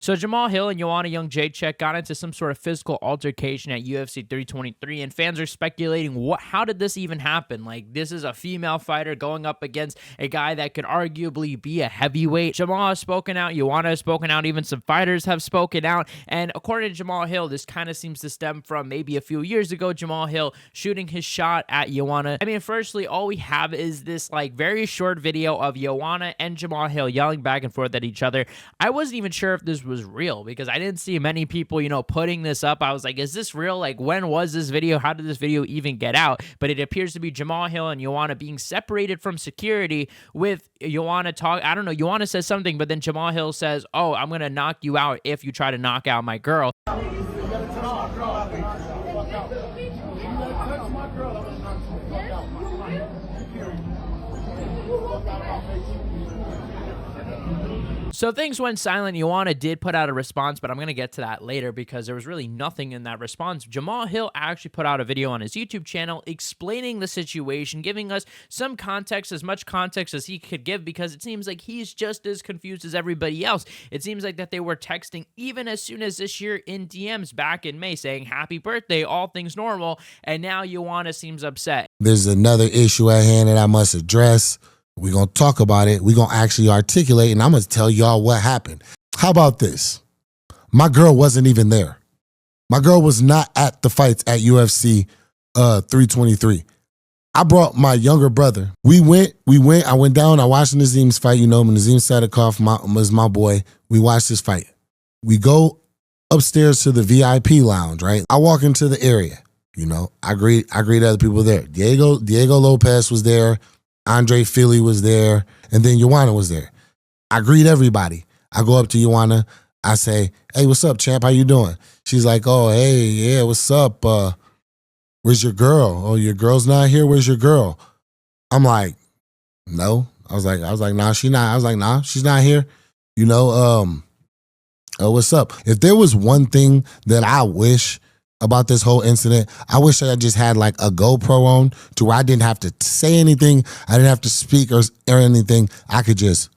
So Jamal Hill and Joanna Jędrzejczyk got into some sort of physical altercation at UFC 323, and fans are speculating how did this even happen? Like, this is a female fighter going up against a guy that could arguably be a heavyweight. Jamal has spoken out, Joanna has spoken out, even some fighters have spoken out, and according to Jamal Hill, this kind of seems to stem from maybe a few years ago, Jamal Hill shooting his shot at Joanna. I mean, firstly, all we have is this like very short video of Joanna and Jamal Hill yelling back and forth at each other. I wasn't even sure if this was real because I didn't see many people, putting this up. I was like, is this real? Like, when was this video? How did this video even get out? But it appears to be Jamal Hill and Joanna being separated from security with Joanna I don't know, Joanna says something, but then Jamal Hill says, oh, I'm going to knock you out if you try to knock out my girl. So things went silent. Joanna did put out a response, but I'm going to get to that later because there was really nothing in that response. Jamal Hill actually put out a video on his YouTube channel explaining the situation, giving us some context, as much context as he could give, because it seems like he's just as confused as everybody else. It seems like that they were texting even as soon as this year in DMs back in May saying, happy birthday, all things normal, and now Joanna seems upset. There's another issue at hand that I must address. We're going to talk about it. We're going to actually articulate, and I'm going to tell y'all what happened. How about this? My girl wasn't even there. My girl was not at the fights at UFC 323. I brought my younger brother. We went. I went down. I watched Nazim's fight. Nazim Sadikov was my boy. We watched this fight. We go upstairs to the VIP lounge, right? I walk into the area. I greet other people there. Diego Lopez was there. Andre Philly was there, and then Joanna was there. I greet everybody. I go up to Joanna. I say, hey, what's up, champ? How you doing? She's like, oh, hey, yeah, what's up? Where's your girl? Oh, your girl's not here? Where's your girl? I'm like, no. I was like, nah, she's not. I was like, nah, she's not here. What's up? If there was one thing that I wish about this whole incident, I wish I just had like a GoPro on to where I didn't have to say anything. I didn't have to speak or anything. I could just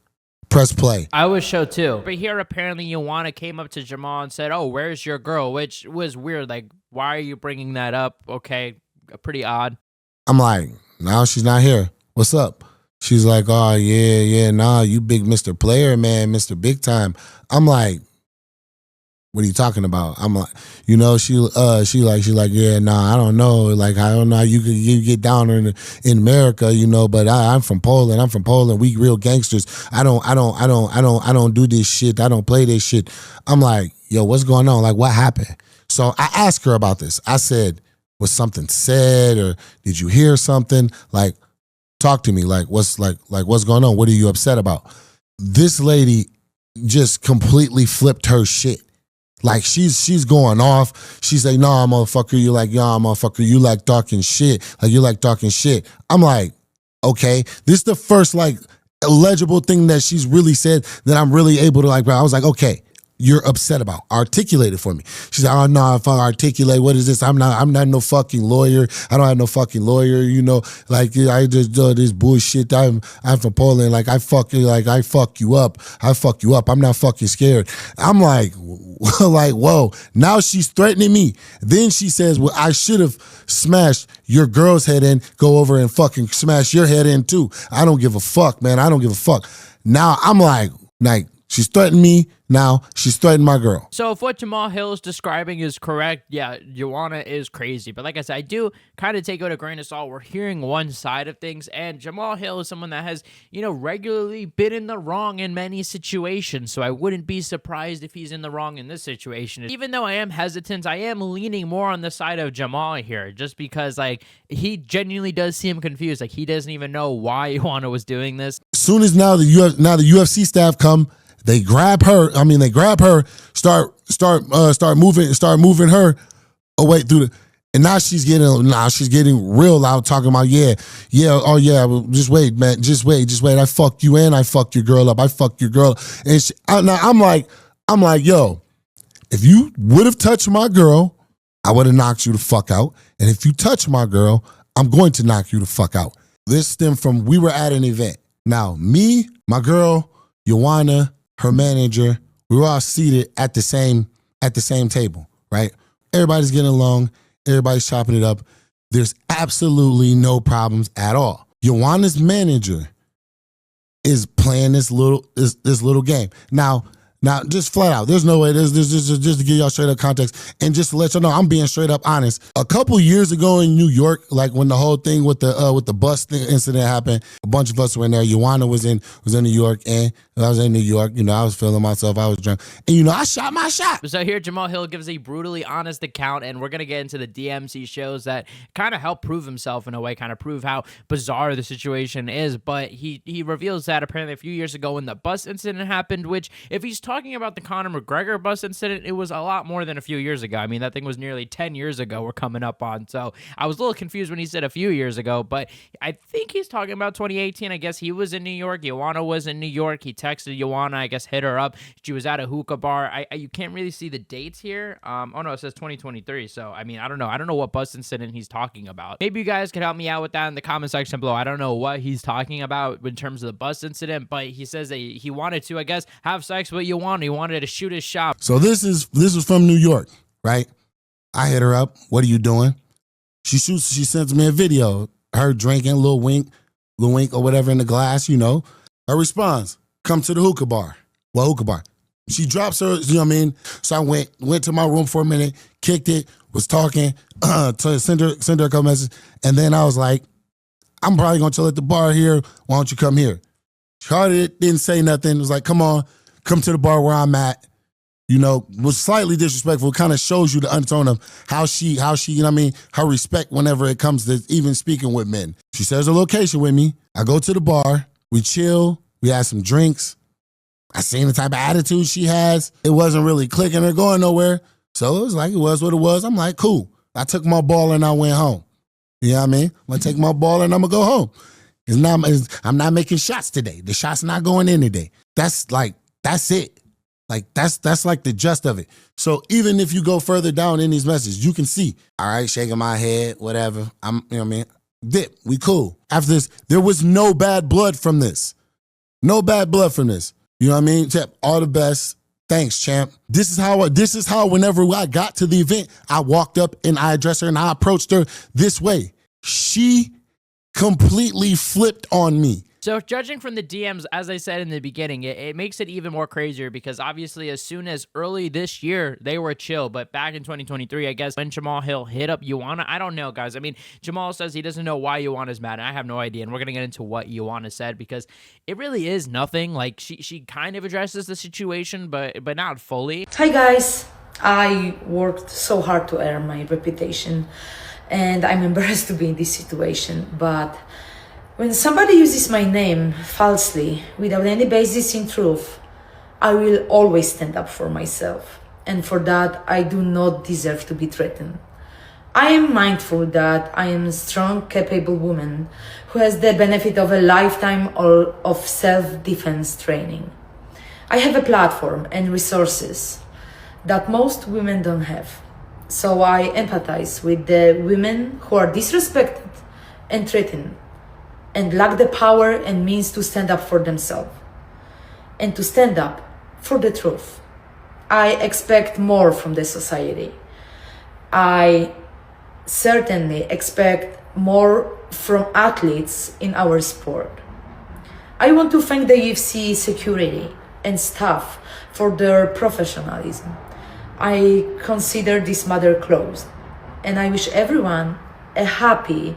press play. I wish so too. But here apparently Joanna came up to Jamal and said, oh, where's your girl? Which was weird. Like, why are you bringing that up? Okay, pretty odd. I'm like, no, she's not here. What's up? She's like, oh, yeah, nah, you big Mr. Player, man, Mr. Big Time. I'm like, what are you talking about? I'm like, she like, yeah, nah, I don't know. Like, I don't know how you get down in America, but I'm from Poland. I'm from Poland. We real gangsters. I don't do this shit. I don't play this shit. I'm like, yo, what's going on? Like, what happened? So I asked her about this. I said, was something said or did you hear something? Like, talk to me. Like, what's going on? What are you upset about? This lady just completely flipped her shit. Like, she's going off. She's like, nah, motherfucker. You're like, yeah, motherfucker. You like talking shit. Like, you like talking shit. I'm like, okay. This is the first, like, illegible thing that she's really said that I'm really able to, like, I was like, okay, you're upset about. Articulate it for me. She's like, oh, no, if I articulate, what is this? I'm not no fucking lawyer. I don't have no fucking lawyer, Like, I just do this bullshit. I'm from Poland. Like, I fuck you up. I fuck you up. I'm not fucking scared. I'm like, whoa. Now she's threatening me. Then she says, well, I should have smashed your girl's head in. Go over and fucking smash your head in too. I don't give a fuck, man. I don't give a fuck. Now I'm like, she's threatening me. Now she's threatening my girl. So if what Jamal Hill is describing is correct, yeah, Joanna is crazy. But like I said, I do kind of take it with a grain of salt. We're hearing one side of things, and Jamal Hill is someone that has, regularly been in the wrong in many situations. So I wouldn't be surprised if he's in the wrong in this situation. Even though I am hesitant, I am leaning more on the side of Jamal here, just because like he genuinely does seem confused. Like he doesn't even know why Joanna was doing this. As soon as now the UFC staff come. They grab her. Start moving her away through and now she's getting real loud, talking about oh yeah, well, just wait, man, just wait. I fuck you and I fuck your girl up. I fuck your girl, and now I'm like, yo, if you would have touched my girl, I would have knocked you the fuck out, and if you touch my girl, I'm going to knock you the fuck out. This stemmed from we were at an event. Now me, my girl, Joanna, her manager, We were all seated at the same table, right? Everybody's getting along. Everybody's chopping it up. There's absolutely no problems at all. Joanna's manager is playing this little game. Now, just flat out, there's no way. There's just to give y'all straight up context, and just to let y'all know, I'm being straight up honest. A couple years ago in New York, like when the whole thing with the bus incident happened, a bunch of us were in there. Joanna was in New York, and I was in New York. You know, I was feeling myself. I was drunk, and you know, I shot my shot. So here, Jamal Hill gives a brutally honest account, and we're gonna get into the DMC shows that kind of help prove himself in a way, kind of prove how bizarre the situation is. But he reveals that apparently a few years ago when the bus incident happened, which if he's talking about the Conor McGregor bus incident, it was a lot more than a few years ago. I mean, that thing was nearly 10 years ago we're coming up on. So I was a little confused when he said a few years ago, but I think he's talking about 2018. I guess he was in New York. Joanna was in New York. He texted Joanna, I guess hit her up. She was at a hookah bar. You can't really see the dates here. Oh no, it says 2023. So, I mean, I don't know what bus incident he's talking about. Maybe you guys could help me out with that in the comment section below. I don't know what he's talking about in terms of the bus incident, but he says that he wanted to, I guess, have sex with Joanna. He wanted to shoot his shot. So this was from New York, right? I hit her up. What are you doing? She sends me a video, her drinking, a little wink or whatever in the glass, you know. Her response, come to the hookah bar. Well, hookah bar. She drops her, you know what I mean? So I went to my room for a minute, kicked it, was talking, to send her a couple messages, and then I was like, I'm probably gonna chill at the bar here. Why don't you come here? She didn't say nothing. It was like, come on, come to the bar where I'm at. You know, was slightly disrespectful. It kind of shows you the undertone of how she, you know what I mean, her respect whenever it comes to even speaking with men. She shares a location with me. I go to the bar. We chill. We had some drinks. I seen the type of attitude she has. It wasn't really clicking or going nowhere. So it was like, it was what it was. I'm like, cool. I took my ball and I went home. You know what I mean? I'm going to take my ball and I'm going to go home. I'm not making shots today. The shot's not going in today. That's it. Like, that's like the gist of it. So even if you go further down in these messages, you can see, all right, shaking my head, whatever. You know what I mean? Dip, we cool. After this, there was no bad blood from this. No bad blood from this. You know what I mean? Champ, all the best. Thanks, champ. This is how whenever I got to the event, I walked up and I addressed her and I approached her this way. She completely flipped on me. So judging from the DMs, as I said in the beginning, it makes it even more crazier because obviously as soon as early this year, they were chill. But back in 2023, I guess when Jamal Hill hit up Joanna, I don't know, guys. I mean, Jamal says he doesn't know why Joanna's mad. And I have no idea. And we're going to get into what Joanna said because it really is nothing. Like she kind of addresses the situation, but not fully. Hi, guys. I worked so hard to earn my reputation and I'm embarrassed to be in this situation, but when somebody uses my name falsely, without any basis in truth, I will always stand up for myself. And for that, I do not deserve to be threatened. I am mindful that I am a strong, capable woman who has the benefit of a lifetime of self-defense training. I have a platform and resources that most women don't have. So I empathize with the women who are disrespected and threatened and lack the power and means to stand up for themselves and to stand up for the truth. I expect more from the society. I certainly expect more from athletes in our sport. I want to thank the UFC security and staff for their professionalism. I consider this matter closed, and I wish everyone a happy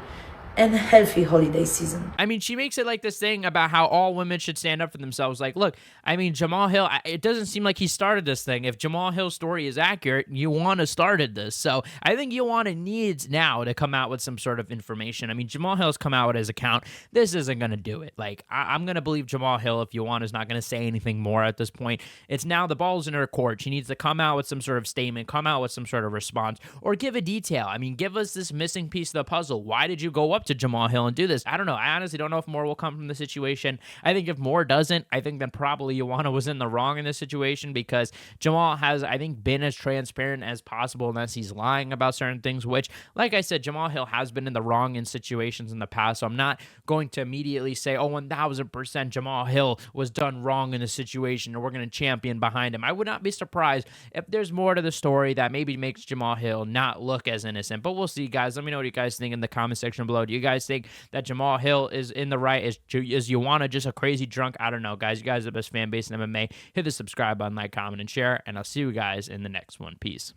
and healthy holiday season. I mean, she makes it like this thing about how all women should stand up for themselves. Like, look, I mean, Jamal Hill, it doesn't seem like he started this thing. If Jamal Hill's story is accurate, Joanna started this. So I think Joanna needs now to come out with some sort of information. I mean, Jamal Hill's come out with his account. This isn't going to do it. Like, I'm going to believe Jamal Hill if Joanna's not going to say anything more at this point. It's now the ball's in her court. She needs to come out with some sort of statement, come out with some sort of response, or give a detail. I mean, give us this missing piece of the puzzle. Why did you go up up to Jamal Hill and do this. I don't know. I honestly don't know if more will come from the situation. I think if more doesn't, I think then probably Joanna was in the wrong in this situation, because Jamal has, I think, been as transparent as possible unless he's lying about certain things, which, like I said, Jamal Hill has been in the wrong in situations in the past. So I'm not going to immediately say, oh, 1000% Jamal Hill was done wrong in the situation, or we're going to champion behind him. I would not be surprised if there's more to the story that maybe makes Jamal Hill not look as innocent. But we'll see, guys. Let me know what you guys think in the comment section below. Do you guys think that Jamal Hill is in the right? Is Joanna just a crazy drunk? I don't know, guys. You guys are the best fan base in MMA. Hit the subscribe button, like, comment, and share, and I'll see you guys in the next one. Peace.